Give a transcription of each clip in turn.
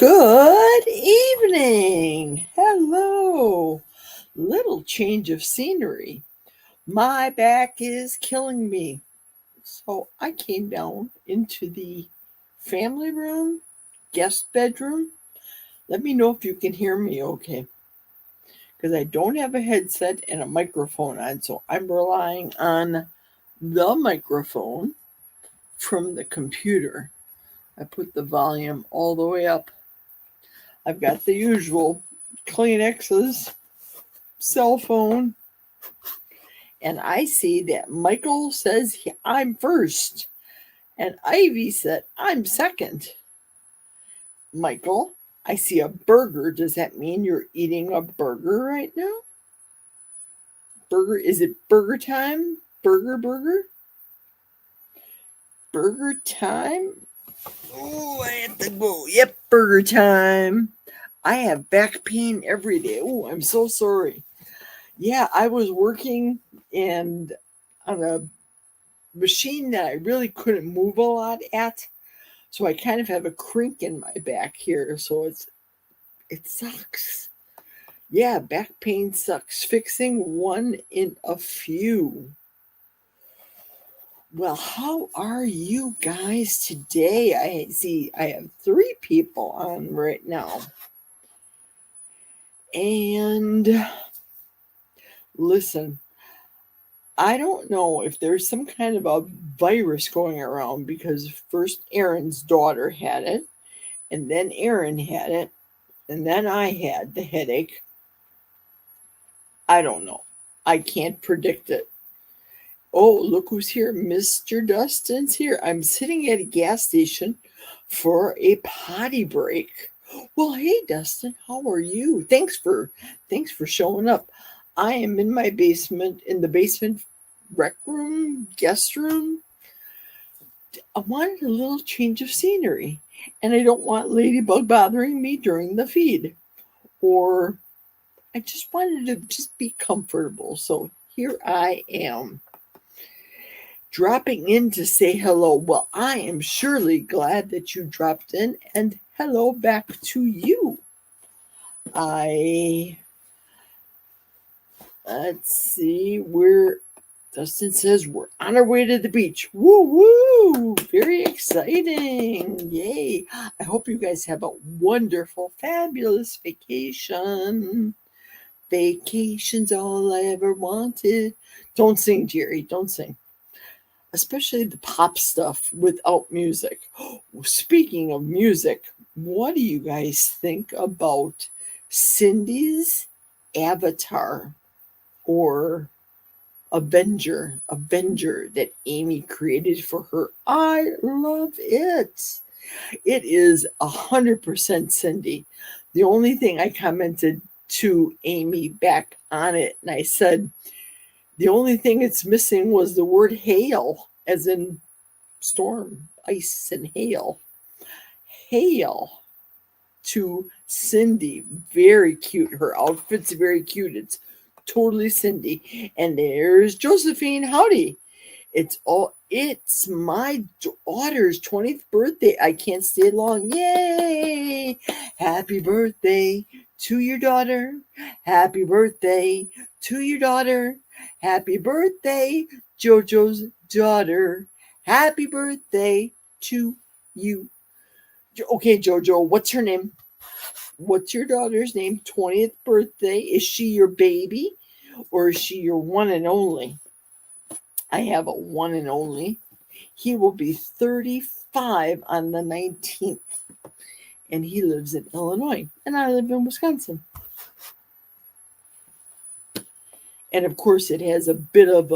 Good evening. Hello. Little change of scenery. My back is killing me. So I came down into the family room, guest bedroom. Let me know if you can hear me okay. Because I don't have a headset and a microphone on. So I'm relying on the microphone from the computer. I put the volume all the way up. I've got the usual Kleenexes, cell phone, and I see that Michael says I'm first, and Ivy said I'm second. Michael, I see a burger. Does that mean you're eating a burger right now? Burger, is it burger time? Burger? Burger time? Oh, I have to go. Yep, burger time. I have back pain every day. Oh, I'm so sorry. Yeah, I was working and on a machine that I really couldn't move a lot at. So I kind of have a crink in my back here. So it sucks. Yeah, back pain sucks. Fixing one in a few. Well, how are you guys today? I see I have 3 people on right now. And listen, I don't know if there's some kind of a virus going around because first Aaron's daughter had it, and then Aaron had it, and then I had the headache. I don't know. I can't predict it. Oh, look who's here. Mr. Dustin's here. I'm sitting at a gas station for a potty break. Well, hey Dustin, how are you? Thanks for showing up. I am in my basement, in the basement rec room, guest room. I wanted a little change of scenery, and I don't want Ladybug bothering me during the feed. Or I just wanted to just be comfortable. So here I am, dropping in to say hello. Well, I am surely glad that you dropped in, and hello back to you. Let's see, Dustin says we're on our way to the beach. Woo woo! Very exciting. Yay. I hope you guys have a wonderful, fabulous vacation. Vacation's all I ever wanted. Don't sing, Jerry. Don't sing. Especially the pop stuff without music. Speaking of music, what do you guys think about Cindy's Avatar or Avenger that Amy created for her? I love it. It is 100% Cindy. The only thing I commented to Amy back on it, and I said, the only thing it's missing was the word hail, as in storm, ice, and hail. Hail to Cindy. Very cute. Her outfit's very cute. It's totally Cindy. And there's Josephine. Howdy. It's my daughter's 20th birthday. I can't stay long. Yay! Happy birthday to your daughter. Happy birthday to your daughter. Happy birthday, JoJo's daughter. Happy birthday to you. Okay, JoJo, what's her name? What's your daughter's name? 20th birthday. Is she your baby or is she your one and only? I have a one and only. He will be 35 on the 19th. And he lives in Illinois. And I live in Wisconsin. And of course, it has a bit of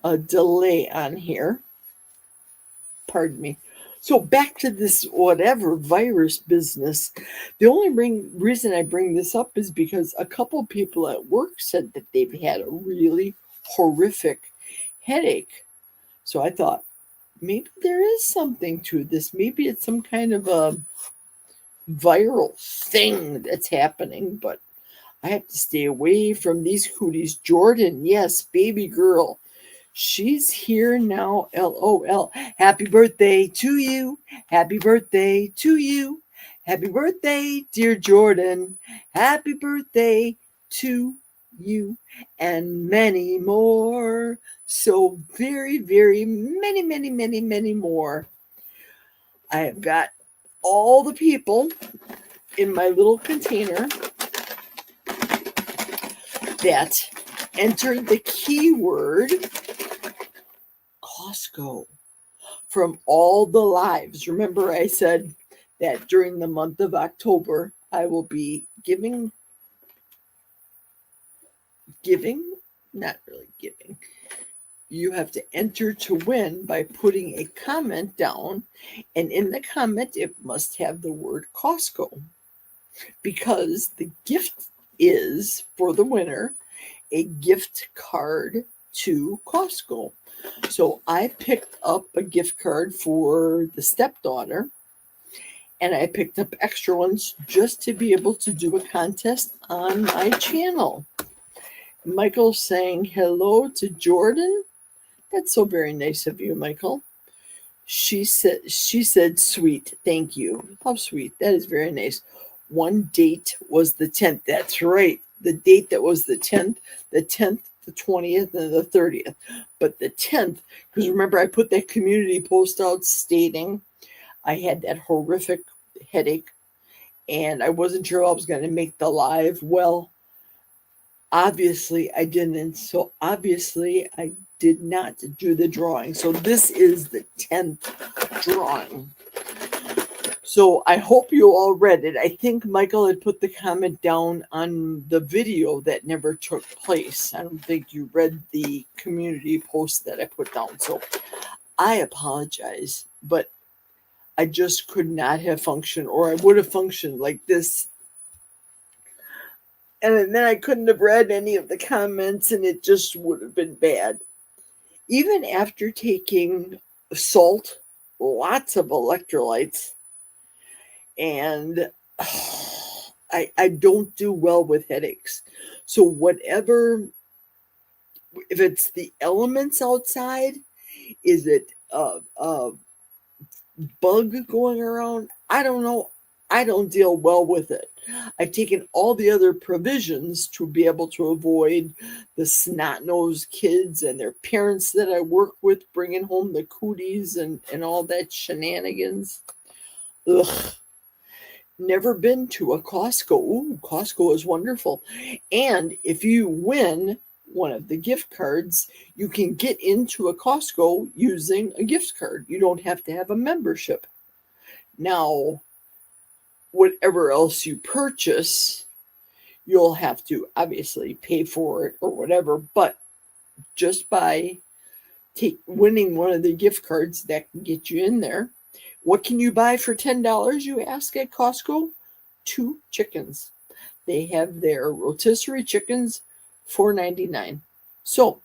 a delay on here. Pardon me. So back to this whatever virus business. The only reason I bring this up is because a couple people at work said that they've had a really horrific headache. So I thought, maybe there is something to this. Maybe it's some kind of a viral thing that's happening, but I have to stay away from these cooties. Jordan, yes, baby girl. She's here now. LOL. Happy birthday to you. Happy birthday to you. Happy birthday, dear Jordan. Happy birthday to you and many more. So very, very many, many, many, many more. I have got all the people in my little container that entered the keyword Costco from all the lives. Remember, I said that during the month of October, I will be giving, not really giving. You have to enter to win by putting a comment down, and in the comment, it must have the word Costco, because the gift is for the winner a gift card to Costco. So I picked up a gift card for the stepdaughter, and I picked up extra ones just to be able to do a contest on my channel. Michael's saying hello to Jordan. That's so very nice of you, Michael. She said sweet. Thank you. How sweet. That is very nice. One date was the 10th. That's right. The date that was the 10th, the 20th, and the 30th. But the 10th, because remember I put that community post out stating I had that horrific headache and I wasn't sure I was going to make the live. Well, obviously I didn't. So obviously I did not do the drawing. So this is the 10th drawing. So I hope you all read it. I think Michael had put the comment down on the video that never took place. I don't think you read the community post that I put down. So I apologize, but I just could not have functioned, or I would have functioned like this. And then I couldn't have read any of the comments, and it just would have been bad. Even after taking salt, lots of electrolytes, and I don't do well with headaches. So whatever, if it's the elements outside, is it a bug going around? I don't know. I don't deal well with it. I've taken all the other provisions to be able to avoid the snot-nosed kids and their parents that I work with bringing home the cooties and all that shenanigans. Ugh. Never been to a Costco. Ooh, Costco is wonderful. And if you win one of the gift cards, you can get into a Costco using a gift card. You don't have to have a membership. Now, whatever else you purchase, you'll have to obviously pay for it or whatever. But just by winning one of the gift cards, that can get you in there. What can you buy for $10, you ask, at Costco? 2 chickens. They have their rotisserie chickens, $4.99. So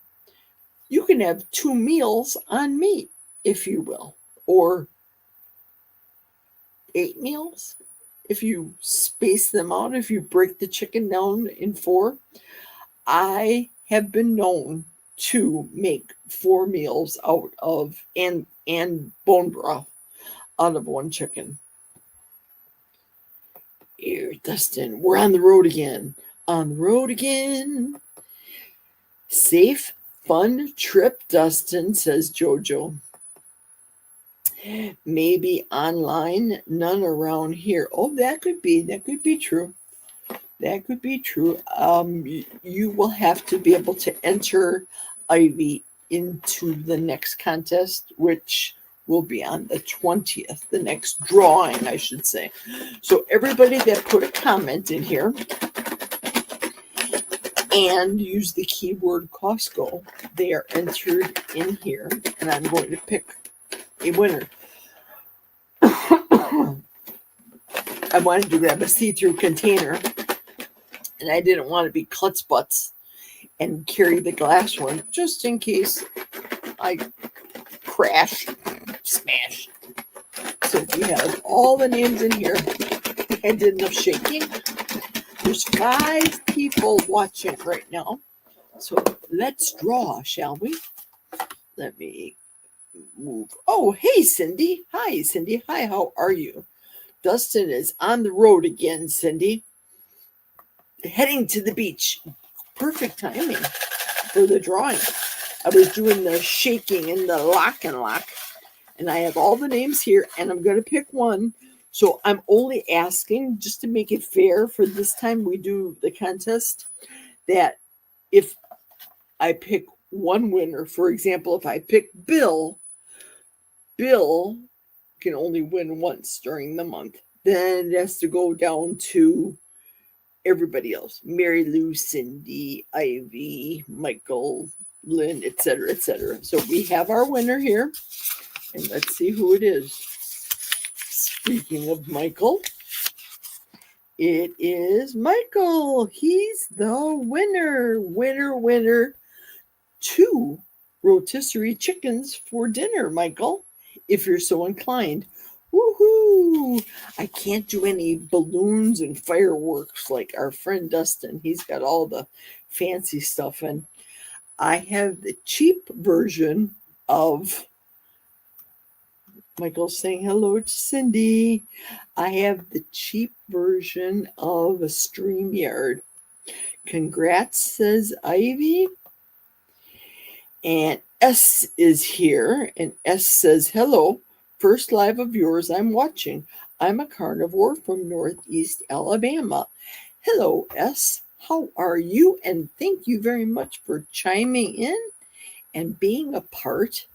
you can have 2 meals on meat, if you will, or 8 meals if you space them out, if you break the chicken down in 4. I have been known to make 4 meals out of and bone broth out of 1 chicken. Here, Dustin, we're on the road again. On the road again. Safe, fun trip, Dustin, says Jojo. Maybe online, none around here. Oh, that could be true. That could be true. You will have to be able to enter Ivy into the next contest, which will be on the 20th, the next drawing, I should say. So everybody that put a comment in here and use the keyword Costco, they are entered in here, and I'm going to pick a winner. I wanted to grab a see-through container, and I didn't want to be klutz butts and carry the glass one just in case I crash, smash. So we have all the names in here. I did enough shaking. There's 5 people watching right now. So let's draw, shall we? Let me move. Oh, hey, Cindy. Hi, Cindy. Hi, how are you? Dustin is on the road again, Cindy, heading to the beach. Perfect timing for the drawing. I was doing the shaking and the lock and lock, and I have all the names here, and I'm going to pick one. So I'm only asking, just to make it fair for this time we do the contest, that if I pick one winner, for example, if I pick Bill can only win once during the month. Then it has to go down to everybody else. Mary Lou, Cindy, Ivy, Michael, Lynn, etc., etc. So we have our winner here, and let's see who it is. Speaking of Michael, it is Michael. He's the winner. Winner. 2 rotisserie chickens for dinner, Michael, if you're so inclined. Woohoo! I can't do any balloons and fireworks like our friend Dustin. He's got all the fancy stuff, and I have the cheap version of Michael saying hello to Cindy. I have the cheap version of a StreamYard. Congrats, says Ivy. And S is here, and S says, hello, first live of yours I'm watching. I'm a carnivore from Northeast Alabama. Hello, S. How are you? And thank you very much for chiming in and being a part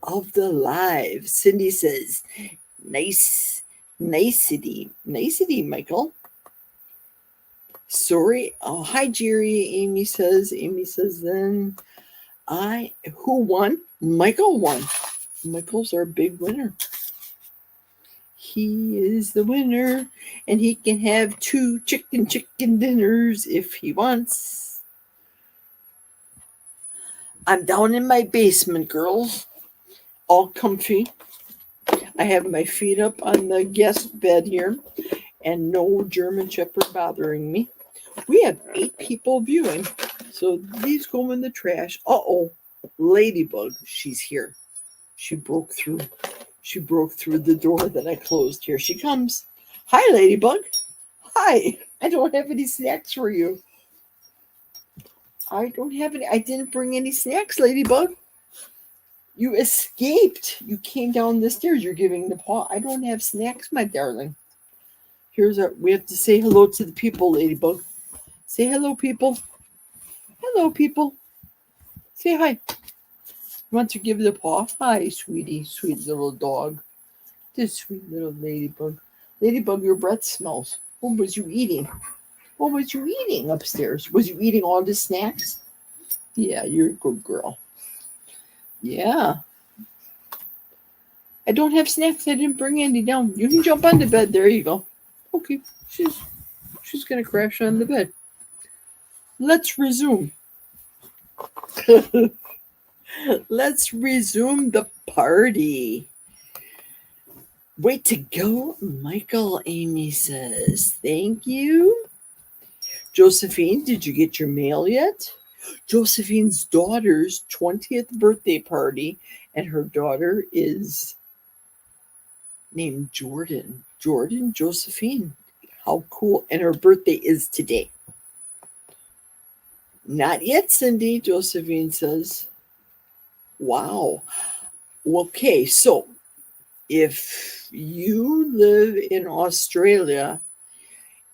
of the live. Cindy says, nicety, Michael. Sorry. Oh, hi, Jerry. Amy says, then who won? Michael won. Michael's our big winner. He is the winner, and he can have 2 chicken dinners if he wants. I'm down in my basement, girls, all comfy. I have my feet up on the guest bed here, and no German Shepherd bothering me. We have 8 people viewing, so these go in the trash. Uh-oh, Ladybug, she's here. She broke through the door that I closed. Here she comes. Hi, Ladybug. Hi. I don't have any snacks for you. I didn't bring any snacks, Ladybug. You escaped. You came down the stairs. You're giving the paw. I don't have snacks, my darling. We have to say hello to the people, Ladybug. Say hello, people. Hello, people. Say hi. You want to give the paw? Hi, sweetie. Sweet little dog. This sweet little Ladybug. Ladybug, your breath smells. What was you eating? What was you eating upstairs? Was you eating all the snacks? Yeah, you're a good girl. Yeah. I don't have snacks. I didn't bring any down. You can jump on the bed. There you go. Okay. She's going to crash on the bed. Let's resume. Let's resume the party. Way to go, Michael, Amy says. Thank you. Josephine, did you get your mail yet? Josephine's daughter's 20th birthday party, and her daughter is named Jordan. Jordan Josephine. How cool. And her birthday is today. Not yet, Cindy, Josephine says. Wow. Okay, so if you live in Australia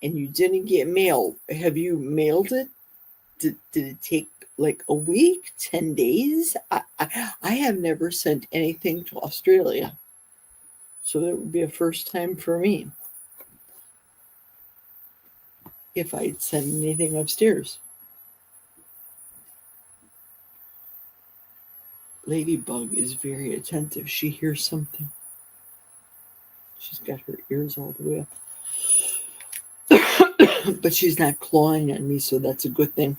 and you didn't get mail, have you mailed it? Did it take like a week, 10 days? I have never sent anything to Australia. So that would be a first time for me if I'd send anything upstairs. Ladybug is very attentive. She hears something. She's got her ears all the way up. But she's not clawing at me, so that's a good thing.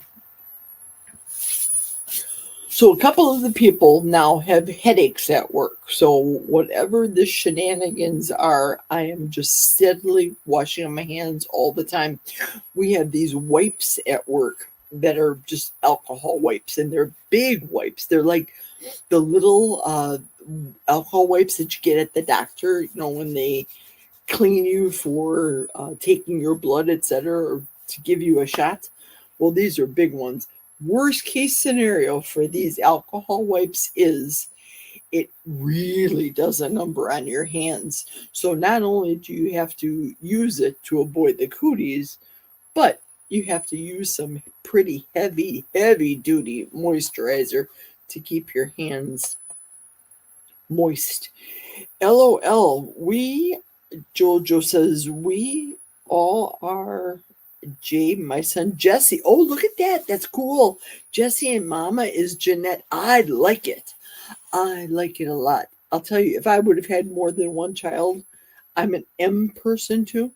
So a couple of the people now have headaches at work. So whatever the shenanigans are, I am just steadily washing my hands all the time. We have these wipes at work that are just alcohol wipes, and they're big wipes. They're like the little alcohol wipes that you get at the doctor, when they clean you for taking your blood, etc., or to give you a shot. Well, these are big ones. Worst case scenario for these alcohol wipes is it really does a number on your hands. So not only do you have to use it to avoid the cooties, but you have to use some pretty heavy duty moisturizer to keep your hands moist. LOL, Jojo says, we all are Jay, my son Jesse. Oh, look at that. That's cool. Jesse and Mama is Jeanette. I like it. I like it a lot. I'll tell you, if I would have had more than one child, I'm an M person too.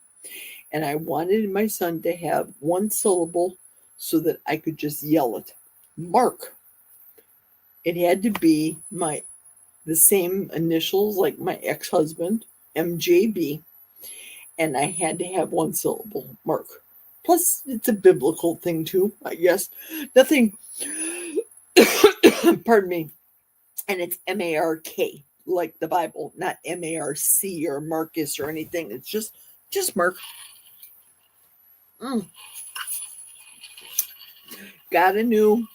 And I wanted my son to have one syllable so that I could just yell it. Mark. It had to be the same initials like my ex-husband, MJB. And I had to have one syllable, Mark. Plus, it's a biblical thing too, I guess. Nothing, pardon me, and it's M-A-R-K, like the Bible, not M-A-R-C or Marcus or anything. It's just Mark. Got a new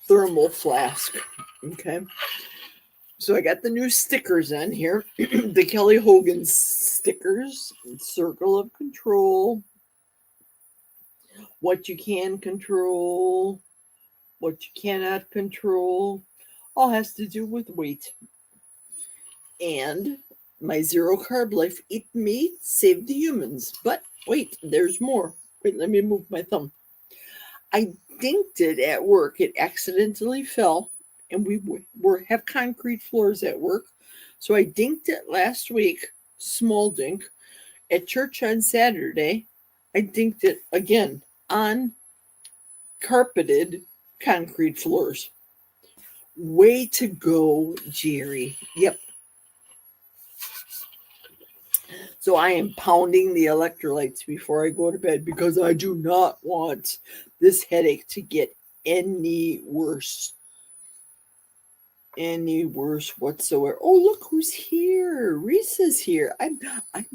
thermal flask. Okay. So I got the new stickers on here. The Kelly Hogan stickers. Circle of control. What you can control. What you cannot control. All has to do with weight. And my zero carb life. Eat meat, save the humans. But wait, there's more. Wait, let me move my thumb. I dinked it at work. It accidentally fell. And we have concrete floors at work. So I dinked it last week, small dink. At church on Saturday, I dinked it again on carpeted concrete floors. Way to go, Jerry. Yep. So I am pounding the electrolytes before I go to bed because I do not want this headache to get any worse. Any worse whatsoever. Oh, look who's here. Reese is here. I'm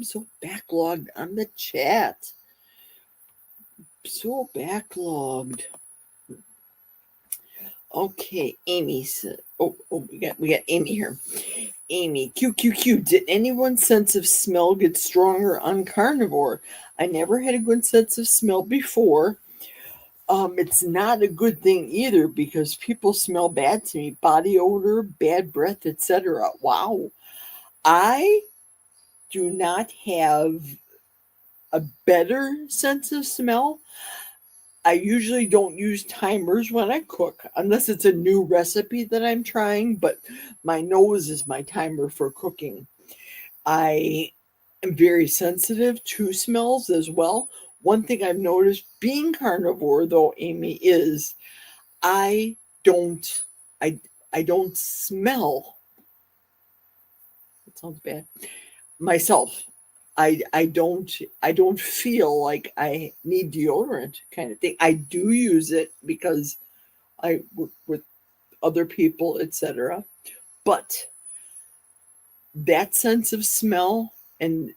so backlogged on the chat. So backlogged. Okay, Amy said, we got Amy here. Amy, QQQ, did anyone's sense of smell get stronger on carnivore? I never had a good sense of smell before. It's not a good thing either because people smell bad to me. Body odor, bad breath, etc. Wow. I do not have a better sense of smell. I usually don't use timers when I cook unless it's a new recipe that I'm trying, but my nose is my timer for cooking. I am very sensitive to smells as well. One thing I've noticed being carnivore, though, Amy, is I don't smell. That sounds bad. Myself. I don't feel like I need deodorant kind of thing. I do use it because I work with other people, etc. But that sense of smell and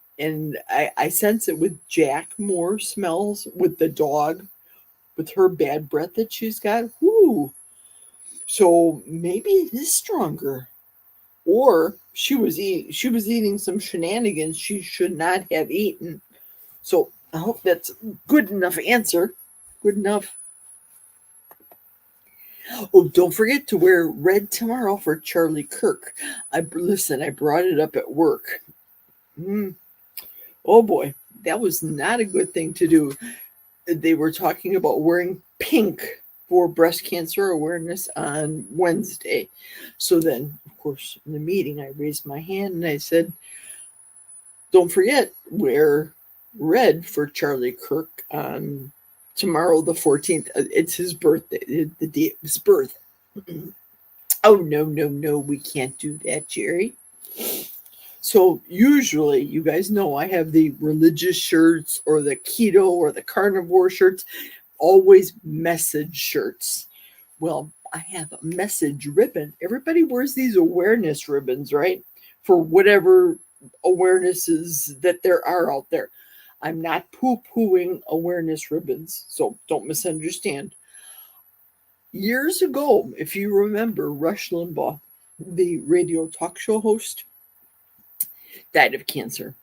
I sense it with Jack more smells with the dog, with her bad breath that she's got. Whoo. So maybe it is stronger. Or she was eating some shenanigans she should not have eaten. So I hope that's good enough answer. Good enough. Oh, don't forget to wear red tomorrow for Charlie Kirk. I brought it up at work. Oh boy, that was not a good thing to do. They were talking about wearing pink for breast cancer awareness on Wednesday. So then, of course, in the meeting, I raised my hand and I said, don't forget, wear red for Charlie Kirk on tomorrow, the 14th. It's his birthday, the day of his birth. Oh, no, we can't do that, Jerry. So usually, you guys know I have the religious shirts or the keto or the carnivore shirts, always message shirts. Well, I have a message ribbon. Everybody wears these awareness ribbons, right? For whatever awarenesses that there are out there. I'm not poo-pooing awareness ribbons, so don't misunderstand. Years ago, if you remember, Rush Limbaugh, the radio talk show host, died of cancer.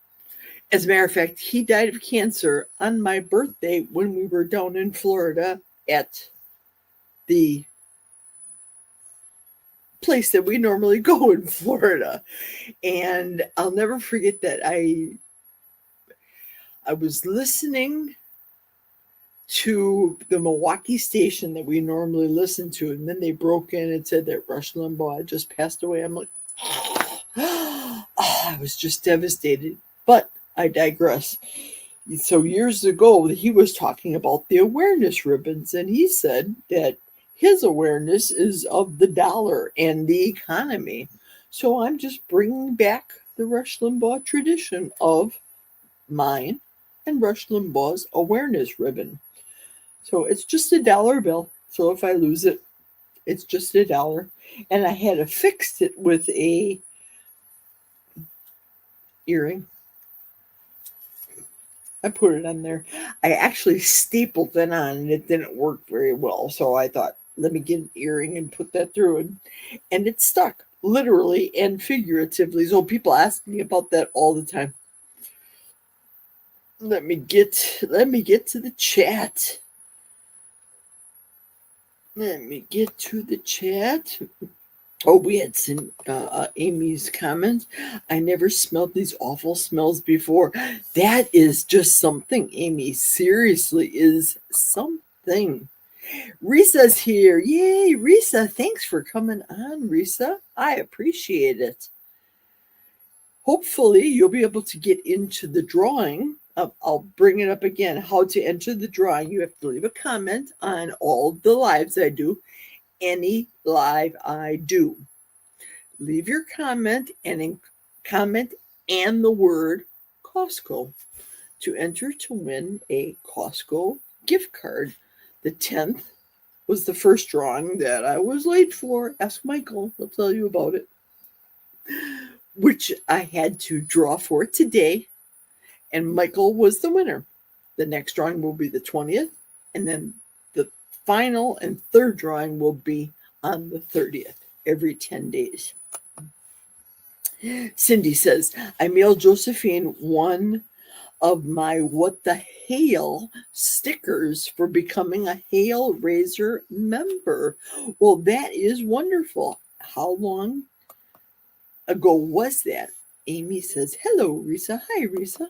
As a matter of fact, he died of cancer on my birthday when we were down in Florida at the place that we normally go in Florida. And I'll never forget that I was listening to the Milwaukee station that we normally listen to, and then they broke in and said that Rush Limbaugh had just passed away. I'm like, oh, I was just devastated. But I digress. So years ago, he was talking about the awareness ribbons, and he said that his awareness is of the dollar and the economy. So I'm just bringing back the Rush Limbaugh tradition of mine and Rush Limbaugh's awareness ribbon. So it's just $1 bill. So if I lose it, it's just $1. And I had affixed it with a earring. I put it on there. I actually stapled it on and it didn't work very well. So I thought, let me get an earring and put that through. And it stuck, literally and figuratively. So people ask me about that all the time. Let me get to the chat. Let me get to the chat. Oh, we had some Amy's comment. I never smelled these awful smells before. That is just something, Amy. Seriously, is something. Risa's here. Yay, Risa. Thanks for coming on, Risa. I appreciate it. Hopefully, you'll be able to get into the drawing. I'll bring it up again. How to enter the drawing. You have to leave a comment on all the lives I do. Any live I do. Leave your comment and the word Costco to enter to win a Costco gift card. The 10th was the first drawing that I was late for. Ask Michael, he'll tell you about it. Which I had to draw for today, and Michael was the winner. The next drawing will be the 20th, and then the final and third drawing will be on the 30th, every 10 days. Cindy says, I mailed Josephine one of my What the Hail stickers for becoming a Hail Raiser member. Well, that is wonderful. How long ago was that? Amy says, hello, Risa. Hi, Risa.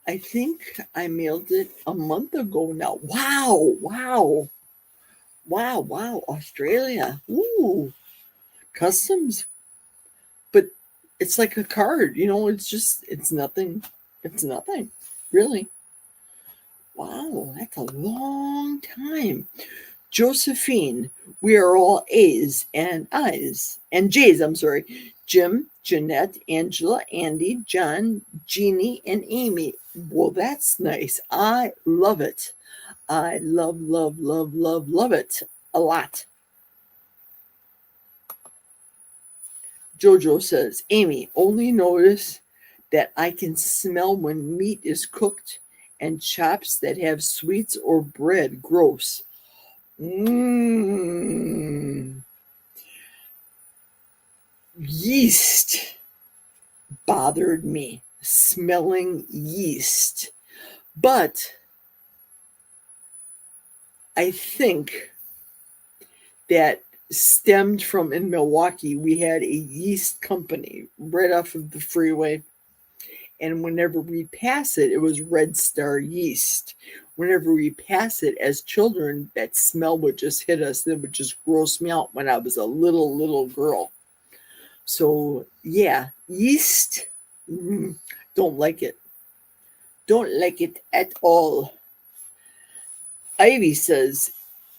I think I mailed it a month ago now. Wow. Australia. Ooh, customs. But it's like a card, it's nothing. It's nothing, really. Wow, that's a long time. Josephine, we are all A's and I's and J's, I'm sorry. Jim, Jeanette, Angela, Andy, John, Jeannie, and Amy. Well, that's nice. I love it. I love it a lot. Jojo says, Amy, only notice that I can smell when meat is cooked and chops that have sweets or bread. Gross. Yeast bothered me. Smelling yeast. But I think that stemmed from in Milwaukee, we had a yeast company right off of the freeway. And whenever we pass it, it was Red Star yeast. Whenever we pass it as children, that smell would just hit us. It would just gross me out when I was a little girl. So, yeah, yeast, don't like it. Don't like it at all. Ivy says,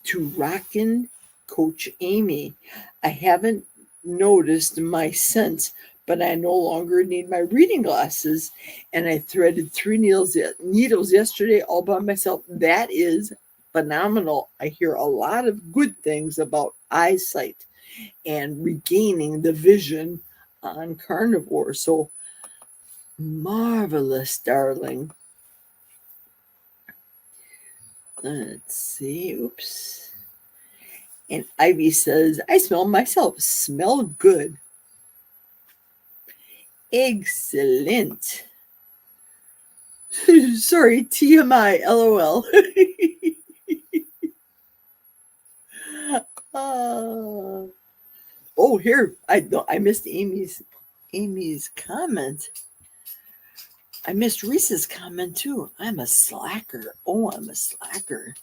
to rockin' Coach Amy, I haven't noticed my sense, but I no longer need my reading glasses, and I threaded 3 needles yesterday all by myself. That is phenomenal. I hear a lot of good things about eyesight and regaining the vision on carnivore. So Marvelous, darling. Let's see. Oops. And Ivy says, I smell myself. Smell good. Excellent. Sorry, TMI, LOL. Oh, here. I missed Amy's comment. I missed Reese's comment too. I'm a slacker. Oh, I'm a slacker.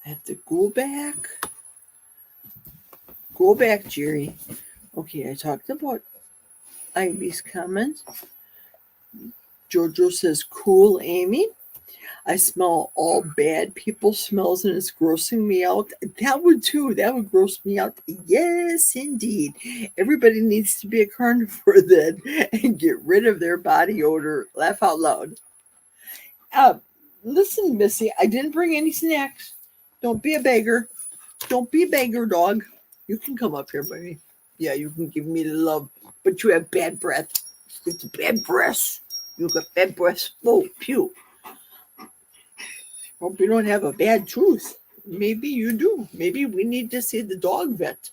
I have to go back. Go back, Jerry. Okay, I talked about Ivy's comment. Jojo says, cool, Amy. I smell all bad people smells and it's grossing me out. That would too. That would gross me out. Yes, indeed. Everybody needs to be a carnivore then and get rid of their body odor. Laugh out loud. Listen, Missy, I didn't bring any snacks. Don't be a beggar. Don't be a beggar, dog. You can come up here, buddy. Yeah, you can give me the love, but you have bad breath. It's bad breath. You got bad breath. Oh, pew. Hope you don't have a bad tooth. Maybe you do. Maybe we need to see the dog vet.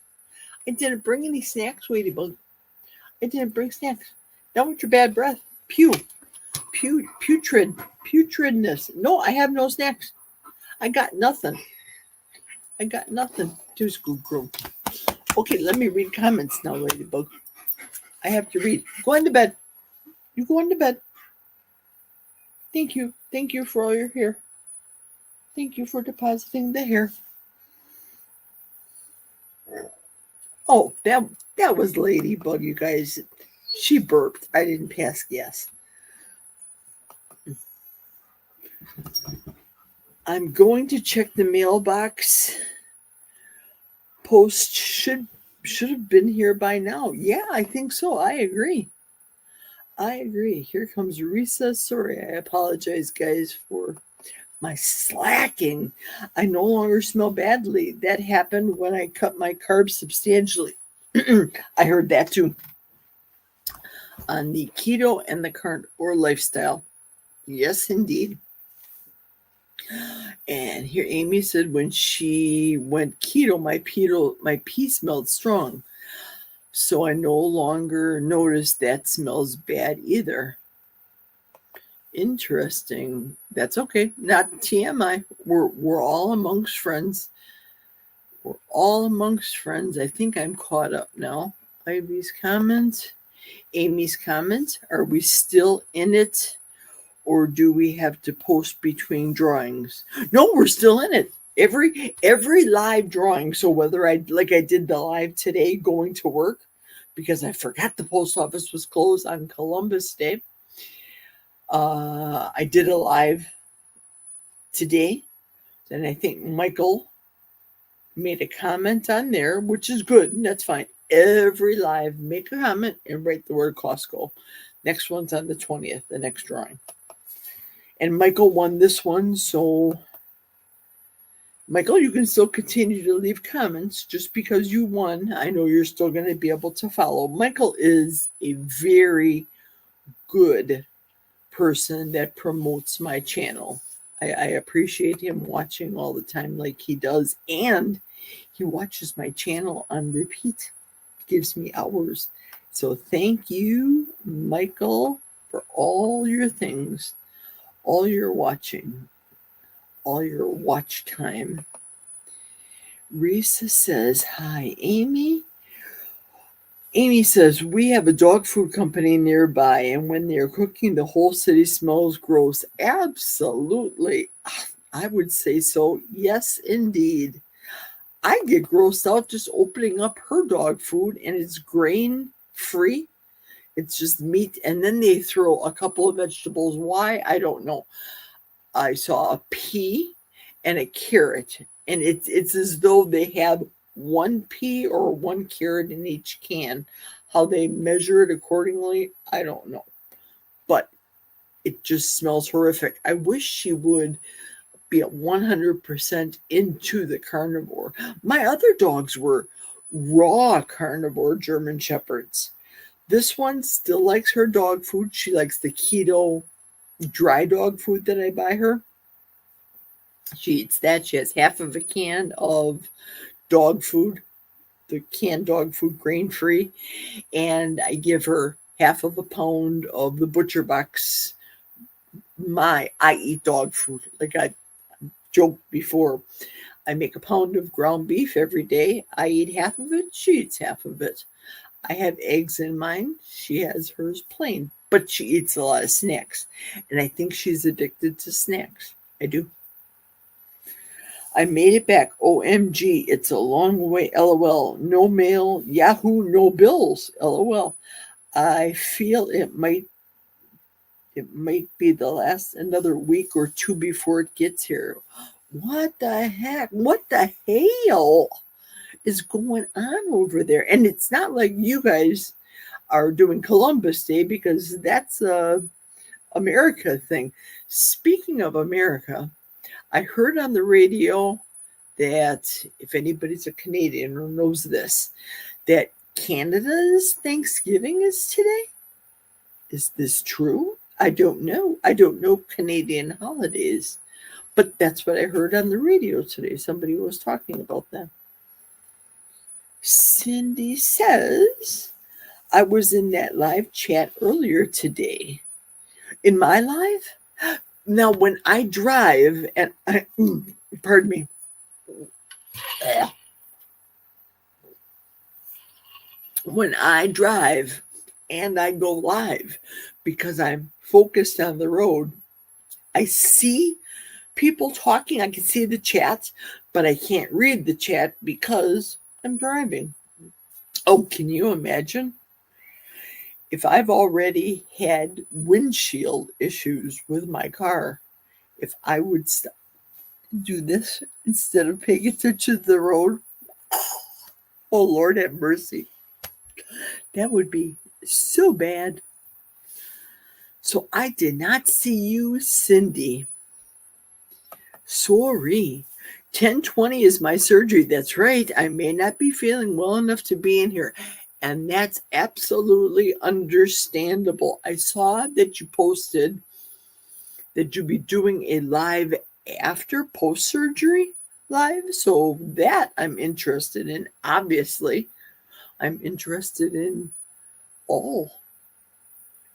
I didn't bring any snacks, Ladybug. I didn't bring snacks. Not with your bad breath. Putridness. No, I have no snacks. I got nothing. Just go grow. Okay, let me read comments now, Ladybug. I have to read. Go into bed. You go into bed. Thank you. Thank you for all your hair. Thank you for depositing the hair. Oh, that was Ladybug, you guys. She burped. I didn't pass gas. I'm going to check the mailbox. Post should have been here by now. Yeah, I think so. I agree. Here comes Risa. Sorry, I apologize, guys, for my slacking. I no longer smell badly. That happened when I cut my carbs substantially. I heard that too. On the keto and the carnivore lifestyle. Yes, indeed. And here Amy said when she went keto, my pee smelled strong. So I no longer notice that smells bad either. Interesting. That's okay. Not TMI. We're all amongst friends. I think I'm caught up now. Ivy's comment. Amy's comment. Are we still in it? Or do we have to post between drawings? No, we're still in it. Every live drawing. So whether I did the live today going to work because I forgot the post office was closed on Columbus Day. I did a live today. And I think Michael made a comment on there, which is good. And that's fine. Every live, make a comment and write the word Costco. Next one's on the 20th, the next drawing. And Michael won this one, so Michael, you can still continue to leave comments just because you won. I know you're still going to be able to follow. Michael is a very good person that promotes my channel. I appreciate him watching all the time like he does, and he watches my channel on repeat. Gives me hours. So thank you, Michael, for all your things. All your watching, all your watch time. Risa says, hi, Amy. Amy says, we have a dog food company nearby, and when they're cooking, the whole city smells gross. Absolutely. I would say so. Yes, indeed. I get grossed out just opening up her dog food, and it's grain-free. It's just meat, and then they throw a couple of vegetables. Why? I don't know. I saw a pea and a carrot, and it's as though they have one pea or one carrot in each can. How they measure it accordingly, I don't know. But it just smells horrific. I wish she would be at 100% into the carnivore. My other dogs were raw carnivore German Shepherds. This one still likes her dog food. She likes the keto dry dog food that I buy her. She eats that. She has half of a can of dog food, the canned dog food, grain free, and I give her half of a pound of the Butcher Box. I eat dog food. Like I joked before, I make a pound of ground beef every day. I eat half of it. She eats half of it. I have eggs in mine. She has hers plain, but she eats a lot of snacks. And I think she's addicted to snacks. I do. I made it back. OMG, it's a long way. LOL. No mail. Yahoo, no bills. LOL. I feel it might be the last another week or two before it gets here. What the heck? What the hell is going on over there? And it's not like you guys are doing Columbus Day, because that's a America thing. Speaking of America, I heard on the radio that, if anybody's a Canadian or knows this, that Canada's Thanksgiving is today. Is this true? I don't know. I don't know Canadian holidays, but that's what I heard on the radio today. Somebody was talking about that. Cindy says, I was in that live chat earlier today. In my live? Now, when I drive, and pardon me. When I drive and I go live, because I'm focused on the road, I see people talking. I can see the chat, but I can't read the chat because I'm driving. Oh, can you imagine? If I've already had windshield issues with my car, if I would do this instead of paying attention to the road, oh, Lord have mercy. That would be so bad. So I did not see you, Cindy. Sorry. 10:20 is my surgery. That's right. I may not be feeling well enough to be in here. And that's absolutely understandable. I saw that you posted that you'll be doing a live after post-surgery live. So that I'm interested in. Obviously, I'm interested in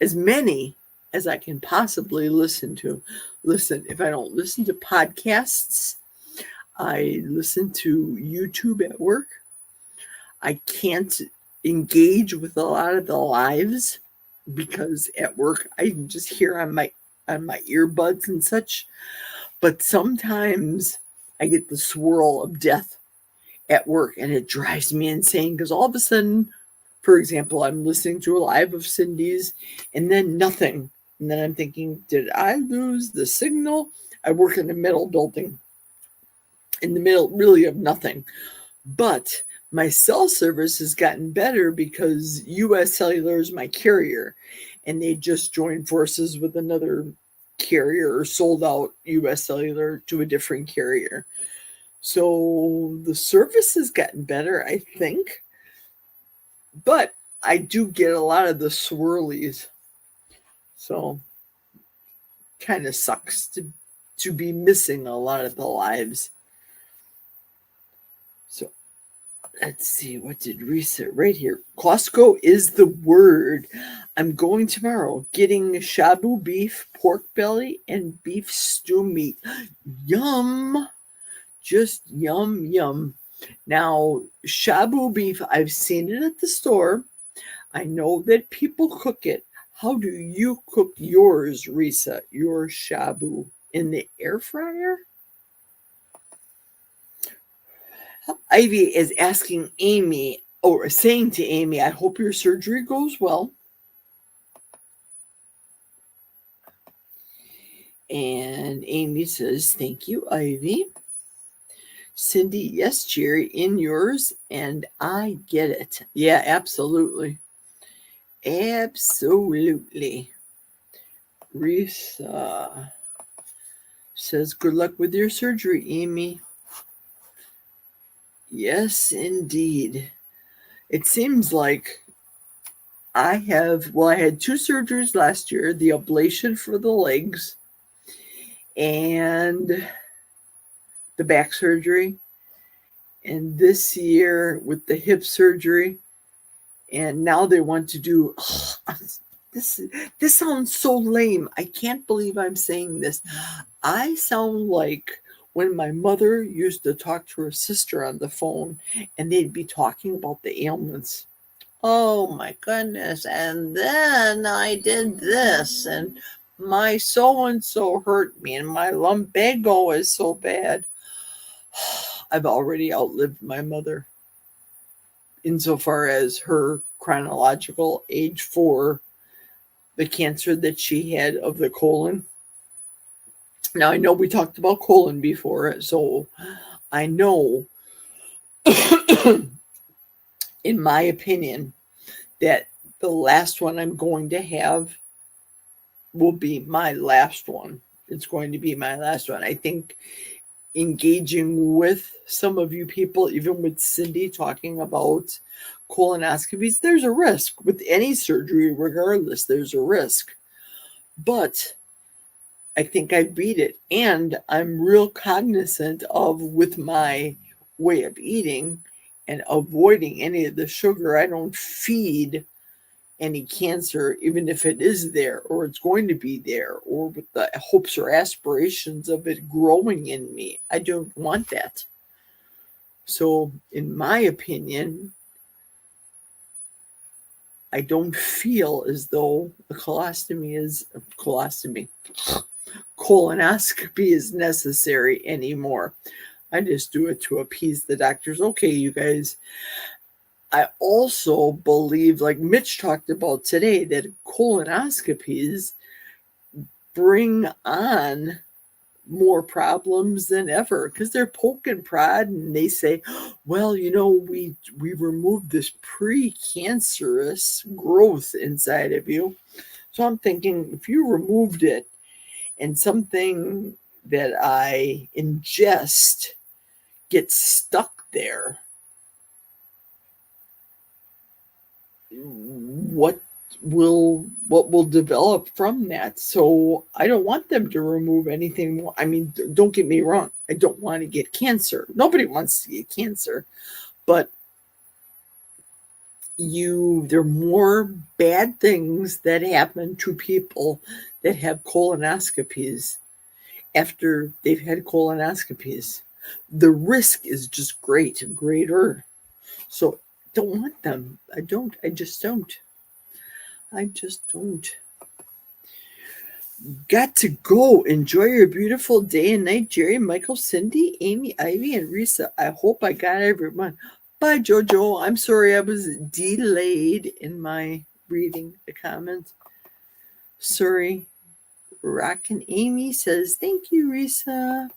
as many as I can possibly listen to. Listen, if I don't listen to podcasts, I listen to YouTube at work. I can't engage with a lot of the lives because at work I can just hear on my earbuds and such. But sometimes I get the swirl of death at work and it drives me insane, because all of a sudden, for example, I'm listening to a live of Cindy's and then nothing. And then I'm thinking, did I lose the signal? I work in the middle building, in the middle really of nothing. But my cell service has gotten better because US Cellular is my carrier, and they just joined forces with another carrier, or sold out US Cellular to a different carrier. So the service has gotten better, I think. But I do get a lot of the swirlies. So kind of sucks to be missing a lot of the lives. So let's see, what did reset right here? Costco is the word. I'm going tomorrow, getting shabu beef, pork belly, and beef stew meat. Yum. Just yum, yum. Now, shabu beef, I've seen it at the store. I know that people cook it. How do you cook yours, Risa, your shabu? In the air fryer? Ivy is asking Amy, or saying to Amy, I hope your surgery goes well. And Amy says, thank you, Ivy. Cindy, yes, Jerry, in yours, and I get it. Yeah, absolutely. Absolutely. Reese says, good luck with your surgery, Amy. Yes, indeed. It seems like I had 2 surgeries last year, the ablation for the legs and the back surgery. And this year with the hip surgery, and now they want to do this sounds so lame. I can't believe I'm saying this. I sound like when my mother used to talk to her sister on the phone and they'd be talking about the ailments. Oh my goodness, and then I did this, and my so and so hurt me, and my lumbago is so bad. I've already outlived my mother insofar as her chronological age for the cancer that she had of the colon. Now, I know we talked about colon before, so I know, in my opinion, that the last one I'm going to have will be my last one. It's going to be my last one. I think engaging with some of you people, even with Cindy talking about colonoscopies, there's a risk with any surgery, regardless, there's a risk. But I think I beat it. And I'm real cognizant of, with my way of eating and avoiding any of the sugar, I don't feed any cancer, even if it is there or it's going to be there, or with the hopes or aspirations of it growing in me. I don't want that. So, in my opinion, I don't feel as though a colonoscopy is necessary anymore. I just do it to appease the doctors. Okay, you guys. I also believe, like Mitch talked about today, that colonoscopies bring on more problems than ever because they're poke and prod, and they say, well, we removed this precancerous growth inside of you. So I'm thinking, if you removed it and something that I ingest gets stuck there, what will develop from that? So I don't want them to remove anything more. I mean, don't get me wrong, I don't want to get cancer. Nobody wants to get cancer, but there are more bad things that happen to people that have colonoscopies after they've had colonoscopies. The risk is just greater. So don't want them. I just don't. Got to go. Enjoy your beautiful day and night, Jerry, Michael, Cindy, Amy, Ivy, and Risa. I hope I got everyone. Bye, Jojo. I'm sorry I was delayed in my reading the comments. Sorry. Rockin' Amy says, thank you, Risa.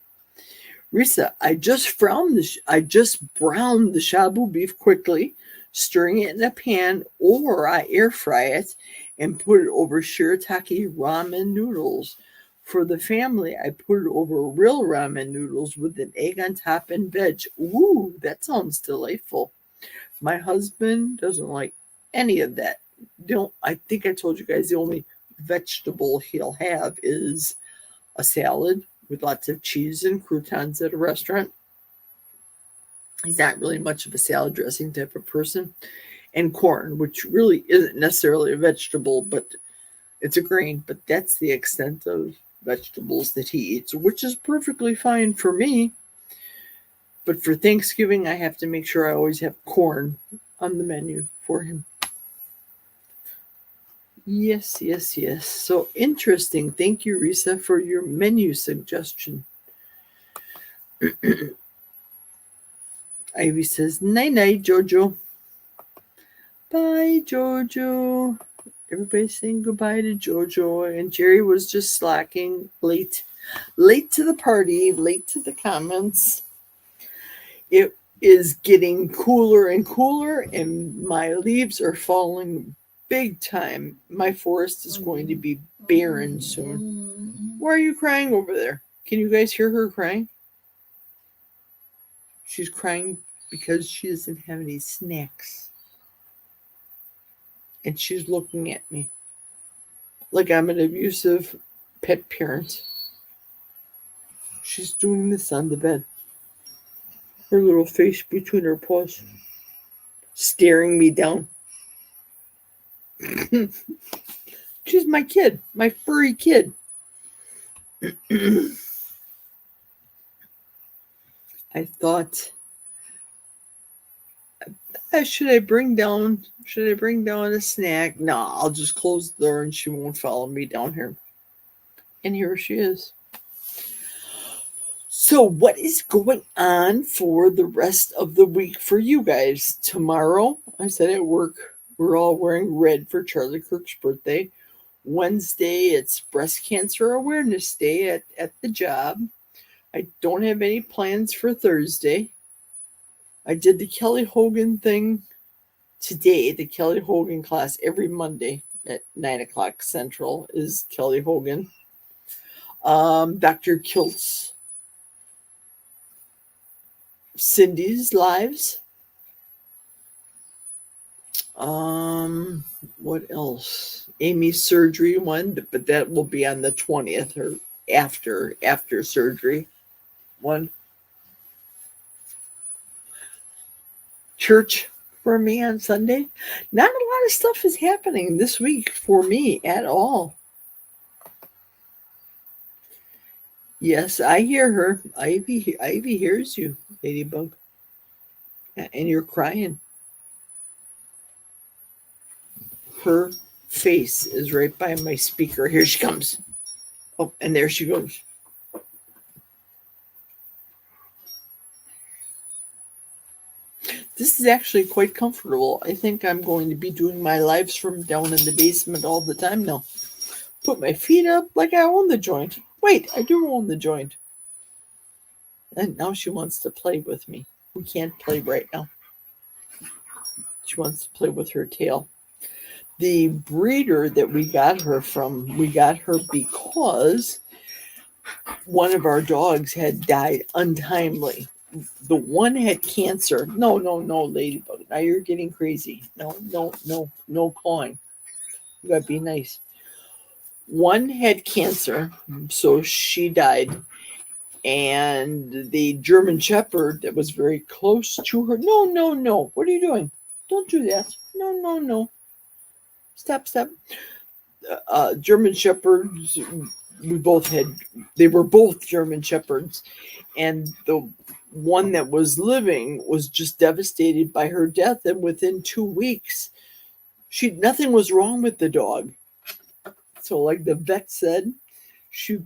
Risa, I just browned the shabu beef quickly, stirring it in a pan, or I air fry it and put it over shirataki ramen noodles. For the family, I put it over real ramen noodles with an egg on top and veg. Ooh, that sounds delightful. My husband doesn't like any of that. I think I told you guys the only vegetable he'll have is a salad with lots of cheese and croutons at a restaurant. He's not really much of a salad dressing type of person. And corn, which really isn't necessarily a vegetable, but it's a grain. But that's the extent of vegetables that he eats, which is perfectly fine for me. But for Thanksgiving, I have to make sure I always have corn on the menu for him. Yes. So interesting. Thank you, Risa, for your menu suggestion. Ivy says, night, Jojo. Bye, Jojo. Everybody's saying goodbye to Jojo. And Jerry was just slacking, late to the party, late to the comments. It is getting cooler and cooler, and my leaves are falling big time. My forest is going to be barren soon. Why are you crying over there? Can you guys hear her crying? She's crying because she doesn't have any snacks. and she's looking at me like I'm an abusive pet parent. She's doing this on the bed, her little face between her paws, staring me down. She's my kid, my furry kid. I thought, should I bring down a snack? No, I'll just close the door and she won't follow me down here. And here she is. So what is going on for the rest of the week for you guys? Tomorrow, I said at work, we're all wearing red for Charlie Kirk's birthday. Wednesday, it's Breast Cancer Awareness Day at the job. I don't have any plans for Thursday. I did the Kelly Hogan thing today, the Kelly Hogan class every Monday at 9 o'clock Central is Kelly Hogan. Dr. Kilt's Cindy's lives. What else? Amy's surgery one, but that will be on the 20th or after surgery one. Church for me on Sunday. Not a lot of stuff is happening this week for me at all. Yes, I hear her. Ivy hears you, Ladybug. And you're crying. Her face is right by my speaker. Here she comes. Oh, and there she goes. This is actually quite comfortable. I think I'm going to be doing my lives from down in the basement all the time now. Put my feet up like I own the joint. Wait, I do own the joint. And now she wants to play with me. We can't play right now. She wants to play with her tail. The breeder that we got her because one of our dogs had died untimely. The one had cancer. No, Ladybug. Now you're getting crazy. No clawing. You gotta be nice. One had cancer, so she died. And the German Shepherd that was very close to her. No. What are you doing? Don't do that. No. Stop. German Shepherds, they were both German Shepherds. And the one that was living was just devastated by her death. And within 2 weeks, nothing was wrong with the dog. So like the vet said, she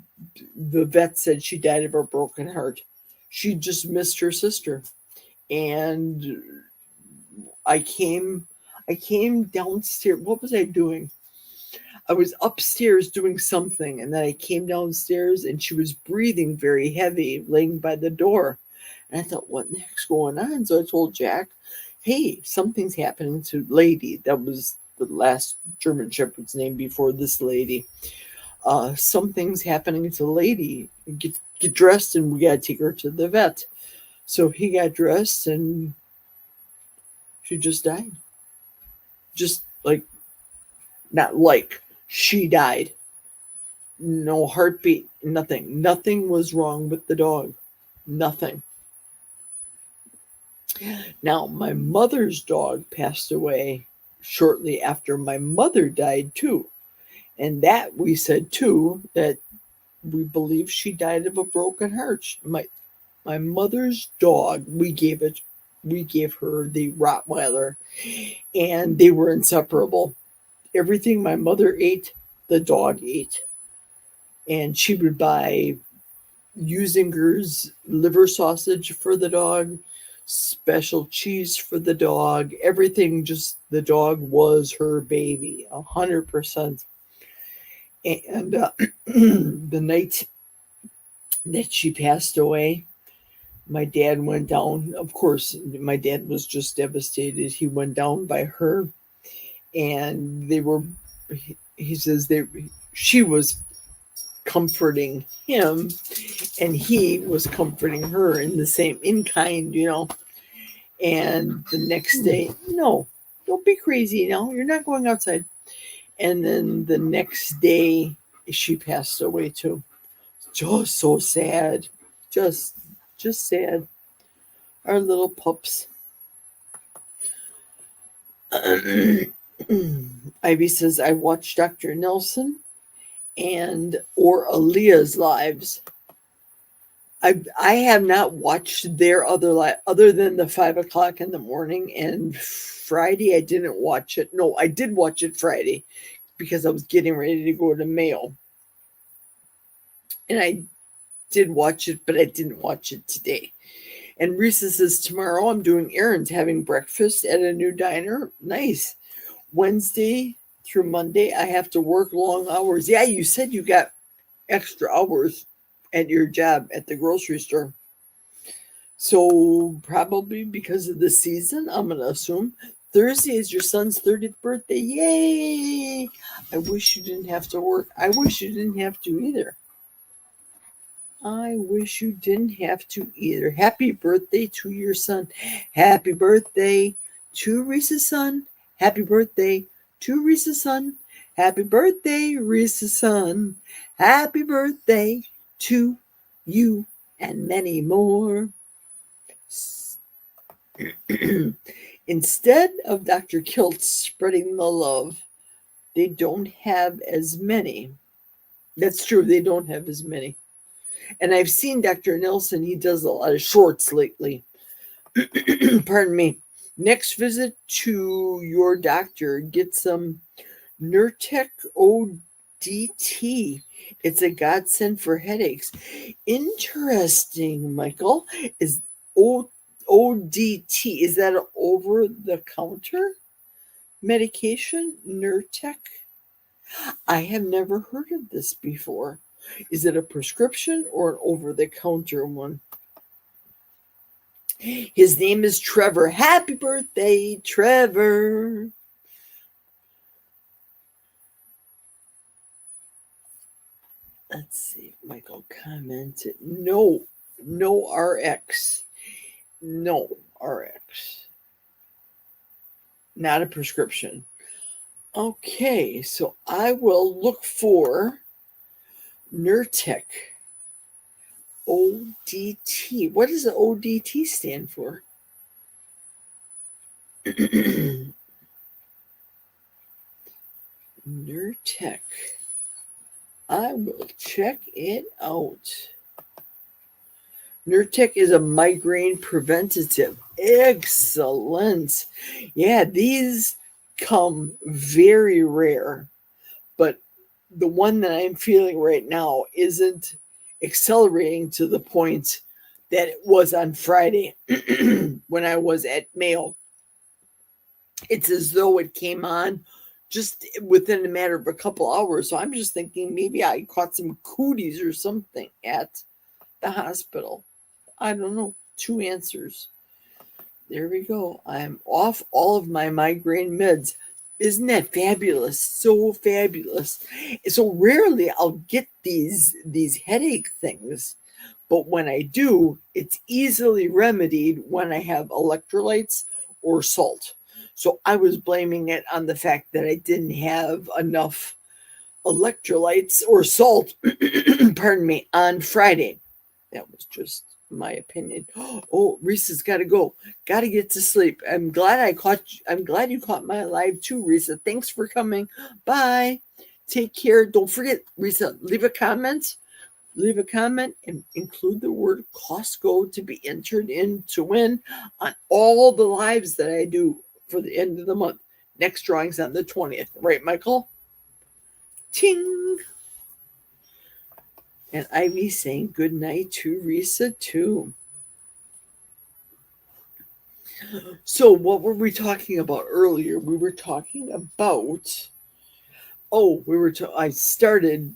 died of a broken heart. She just missed her sister. And I came downstairs. What was I doing? I was upstairs doing something, and then I came downstairs and she was breathing very heavy, laying by the door. And I thought, what the heck's going on? So I told Jack, hey, something's happening to Lady. That was the last German Shepherd's name before this lady. Something's happening to Lady. Get dressed and we gotta take her to the vet. So he got dressed and she just died. Just she died. No heartbeat, nothing. Nothing was wrong with the dog. Nothing. Now, my mother's dog passed away shortly after my mother died too. And that we said too, that we believe she died of a broken heart. My mother's dog, we gave her the Rottweiler, and they were inseparable. Everything my mother ate, the dog ate. And she would buy Usinger's liver sausage for the dog, special cheese for the dog, everything. Just the dog was her baby, 100%. And the night that she passed away, my dad went down. Of course, my dad was just devastated. He went down by her, and he says she was comforting him, and he was comforting her in kind, And the next day, no, Don't be crazy now. You're not going outside. And then the next day, she passed away too. Just so sad. Just, just sad. Our little pups. Ivy says, I watched Dr. Nelson and or Aaliyah's lives. I have not watched their other than the 5 o'clock in the morning, and Friday I didn't watch it. No, I did watch it Friday because I was getting ready to go to Mayo, and I did watch it, but I didn't watch it today. And Risa says tomorrow I'm doing errands, having breakfast at a new diner. Nice. Wednesday through Monday I have to work long hours. Yeah, you said you got extra hours at your job at the grocery store. So probably because of the season, I'm gonna assume. Thursday is your son's 30th birthday. Yay! I wish you didn't have to work. I wish you didn't have to either. I wish you didn't have to either. Happy birthday to your son. Happy birthday to Reese's son. Happy birthday to Reese's son. Happy birthday, Reese's son. Happy birthday to you and many more. Instead of Dr. Kilt spreading the love, they don't have as many. That's true, they don't have as many. And I've seen Dr. Nelson, he does a lot of shorts lately. Pardon me. Next visit to your doctor, get some Nurtec ODT. It's a godsend for headaches. Interesting, Michael. Is ODT, is that an over-the-counter medication? Nurtec? I have never heard of this before. Is it a prescription or an over-the-counter one? His name is Trevor. Happy birthday, Trevor. Let's see. Michael commented. No RX. No RX. Not a prescription. Okay, so I will look for Nurtec ODT. What does the ODT stand for? Nurtec. I will check it out. Nurtec is a migraine preventative. Excellent. Yeah, these come very rare, but the one that I'm feeling right now isn't accelerating to the point that it was on Friday when I was at Mayo. It's as though it came on just within a matter of a couple hours. So I'm just thinking maybe I caught some cooties or something at the hospital. I don't know. 2 answers. There we go. I'm off all of my migraine meds. Isn't that fabulous? So fabulous. So rarely I'll get these headache things, but when I do, it's easily remedied when I have electrolytes or salt. So I was blaming it on the fact that I didn't have enough electrolytes or salt, pardon me, on Friday. That was just my opinion. Oh, Risa's got to go. Got to get to sleep. I'm glad you caught my live too, Risa. Thanks for coming. Bye. Take care. Don't forget, Risa, leave a comment. Leave a comment and include the word Costco to be entered in to win on all the lives that I do for the end of the month. Next drawing's on the 20th. Right, Michael? Ting. And Ivy saying good night to Risa too. So what were we talking about earlier? We were talking about I started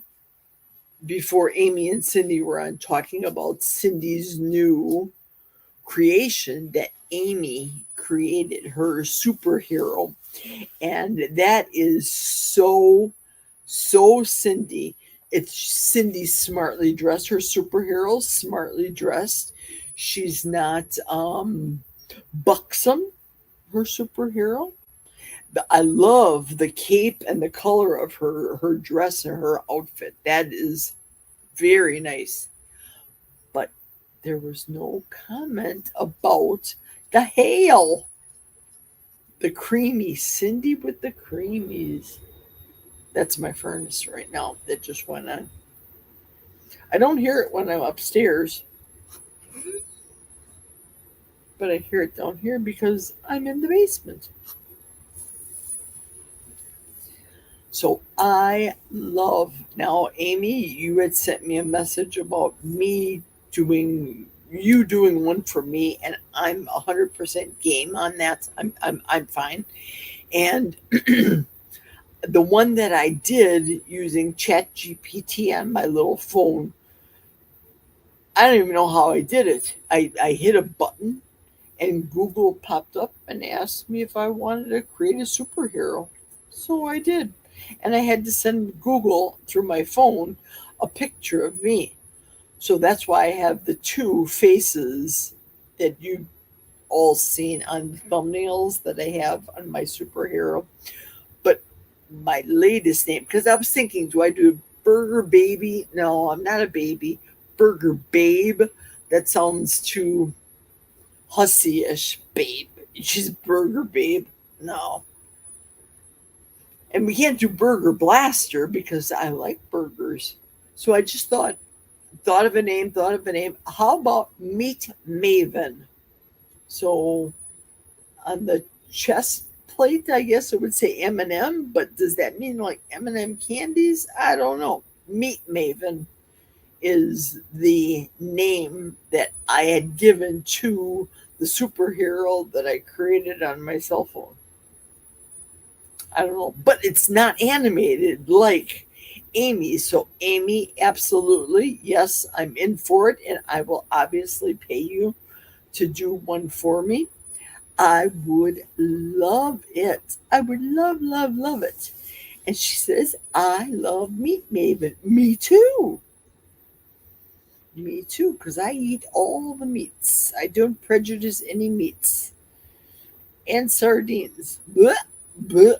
before Amy and Cindy were on talking about Cindy's new creation that Amy created, her superhero. And that is so Cindy. It's Cindy smartly dressed. Her superhero smartly dressed. She's not buxom, her superhero. I love the cape and the color of her dress and her outfit. That is very nice. But there was no comment about the hail. The creamy, Cindy with the creamies. That's my furnace right now that just went on. I don't hear it when I'm upstairs, but I hear it down here because I'm in the basement. So I love now, Amy, you had sent me a message about me doing one for me, and I'm 100% game on that. I'm fine. And the one that I did using ChatGPT on my little phone, I don't even know how I did it. I hit a button and Google popped up and asked me if I wanted to create a superhero. So I did. And I had to send Google through my phone a picture of me. So that's why I have the two faces that you all seen on the thumbnails that I have on my superhero. But my latest name, because I was thinking, do I do Burger Baby? No, I'm not a baby. Burger Babe. That sounds too hussy-ish. Babe. She's Burger Babe. No. And we can't do Burger Blaster because I like burgers. So I just thought of a name, thought of a name. How about Meat Maven? So on the chest plate, I guess it would say M&M, but does that mean like M&M candies? I don't know. Meat Maven is the name that I had given to the superhero that I created on my cell phone. I don't know, but it's not animated like Amy. So, Amy, absolutely, yes, I'm in for it, and I will obviously pay you to do one for me. I would love it. I would love, love, love it. And she says, I love Meat Maven. Me too. Me too, because I eat all the meats. I don't prejudice any meats. And sardines. Blech, blech.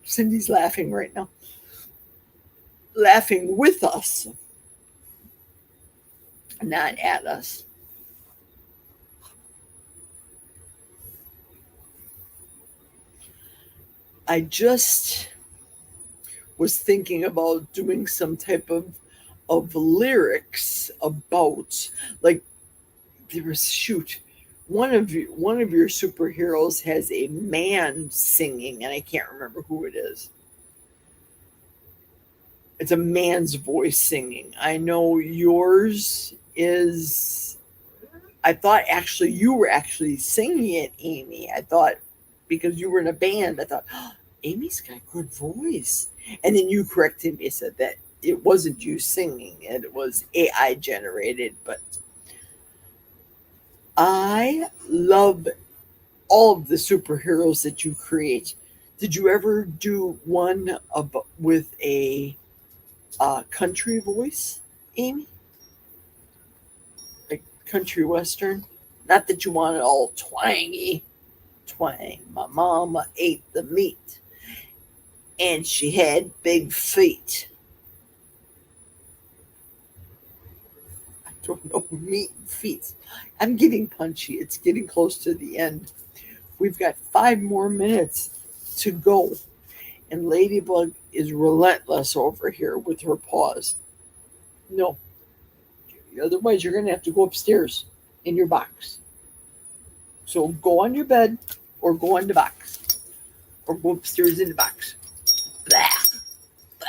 Cindy's laughing right now. Laughing with us, not at us. I just was thinking about doing some type of lyrics about, like, there was, shoot, one of your superheroes has a man singing, and I can't remember who it is. It's a man's voice singing. I know yours is, I thought actually you were actually singing it, Amy. I thought because you were in a band, I thought, oh, Amy's got a good voice. And then you corrected me, said that it wasn't you singing, and it was AI generated. But I love all of the superheroes that you create. Did you ever do one with a country voice, Amy? Like country western? Not that you want it all twangy. Twang. My mama ate the meat, and she had big feet. I don't know, meat and feet. I'm getting punchy. It's getting close to the end. We've got 5 more minutes to go. And Ladybug is relentless over here with her paws. No, otherwise you're going to have to go upstairs in your box. So go on your bed or go on the box or go upstairs in the box. Blah, blah.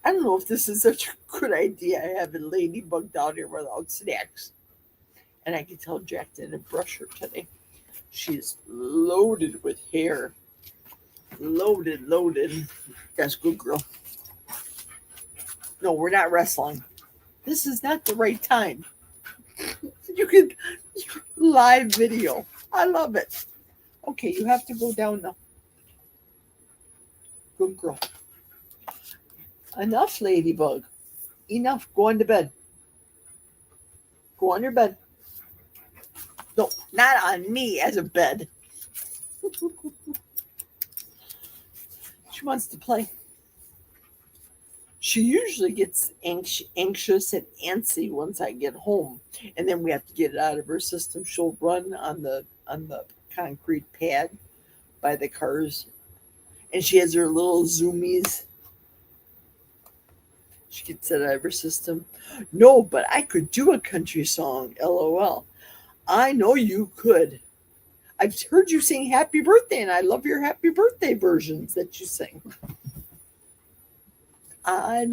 I don't know if this is such a good idea having Ladybug down here without snacks. And I can tell Jack didn't brush her today. She's loaded with hair. Loaded, loaded. That's good, girl. No, we're not wrestling. This is not the right time. You can live video. I love it. Okay, you have to go down now. Good girl. Enough, Ladybug. Enough. Go on to bed. Go on your bed. No, not on me as a bed. wants to play. She usually gets anxious and antsy once I get home, and then we have to get it out of her system. She'll run on the concrete pad by the cars, and she has her little zoomies. She gets it out of her system. No, but I could do a country song. LOL. I know you could. I've heard you sing Happy Birthday, and I love your Happy Birthday versions that you sing. I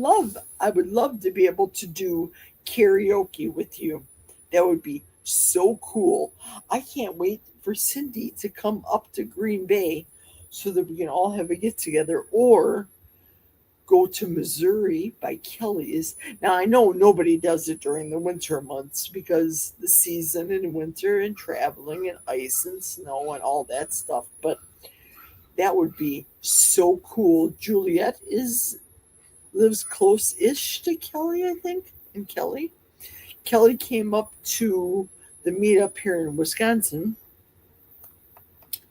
would love to be able to do karaoke with you. That would be so cool. I can't wait for Cindy to come up to Green Bay so that we can all have a get together, or go to Missouri by Kelly's. Now, I know nobody does it during the winter months because the season in winter and traveling and ice and snow and all that stuff, but that would be so cool. Juliet lives close-ish to Kelly, I think, and Kelly came up to the meetup here in Wisconsin.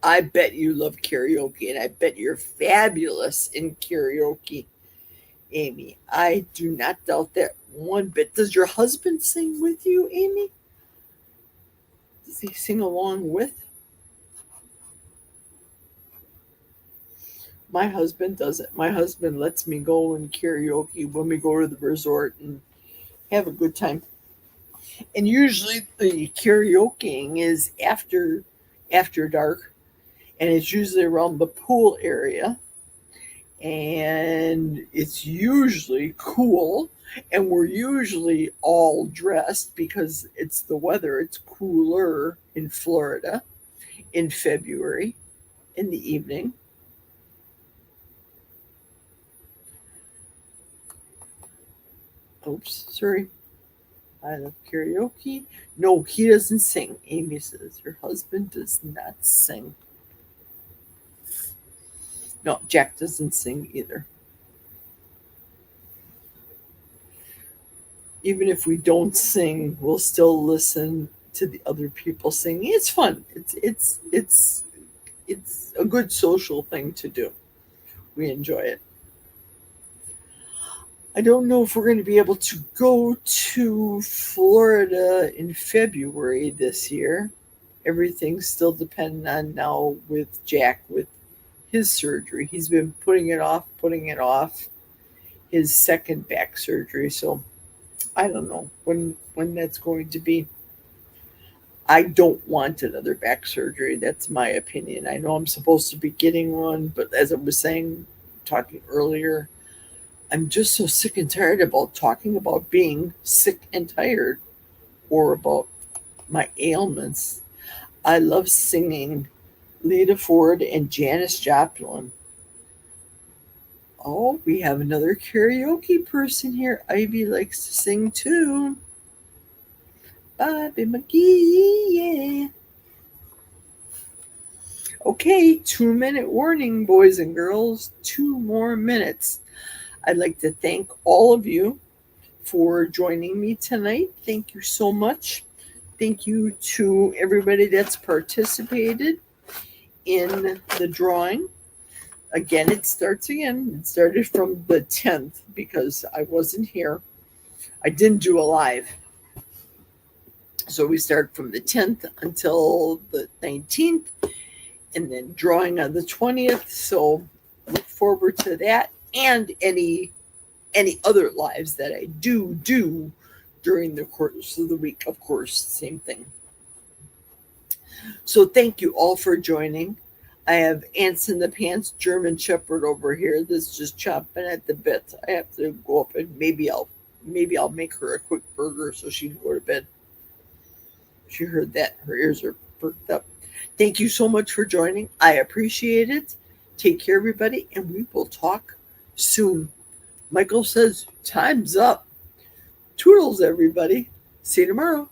I bet you love karaoke, and I bet you're fabulous in karaoke, Amy. I do not doubt that one bit. Does your husband sing with you, Amy? Does he sing along with? My husband doesn't. My husband lets me go and karaoke when we go to the resort and have a good time. And usually the karaokeing is after dark, and it's usually around the pool area, and it's usually cool, and we're usually all dressed because it's the weather. It's cooler in Florida in February in the evening. Oops, sorry. I love karaoke. No, he doesn't sing. Amy says her husband does not sing. No, Jack doesn't sing either. Even if we don't sing, we'll still listen to the other people singing. It's fun. It's a good social thing to do. We enjoy it. I don't know if we're going to be able to go to Florida in February this year. Everything's still dependent on now with Jack with his surgery. He's been putting it off, his second back surgery. So I don't know when that's going to be. I don't want another back surgery. That's my opinion. I know I'm supposed to be getting one, but as I was saying, talking earlier, I'm just so sick and tired about talking about being sick and tired or about my ailments. I love singing Lita Ford and Janis Joplin. Oh, we have another karaoke person here. Ivy likes to sing too. Bobby McGee, yeah. Okay, 2-minute warning, boys and girls. 2 more minutes. I'd like to thank all of you for joining me tonight. Thank you so much. Thank you to everybody that's participated in the drawing. Again, it starts again. It started from the 10th because I wasn't here. I didn't do a live. So we start from the 10th until the 19th, and then drawing on the 20th. So look forward to that, and any other lives that I do during the course of the week. Of course, same thing. So thank you all for joining. I have Ants in the Pants German Shepherd over here that's just chomping at the bit. I have to go up and maybe I'll make her a quick burger so she can go to bed. She heard that. Her ears are perked up. Thank you so much for joining. I appreciate it. Take care, everybody, and we will talk soon. Michael says, time's up. Toodles, everybody. See you tomorrow.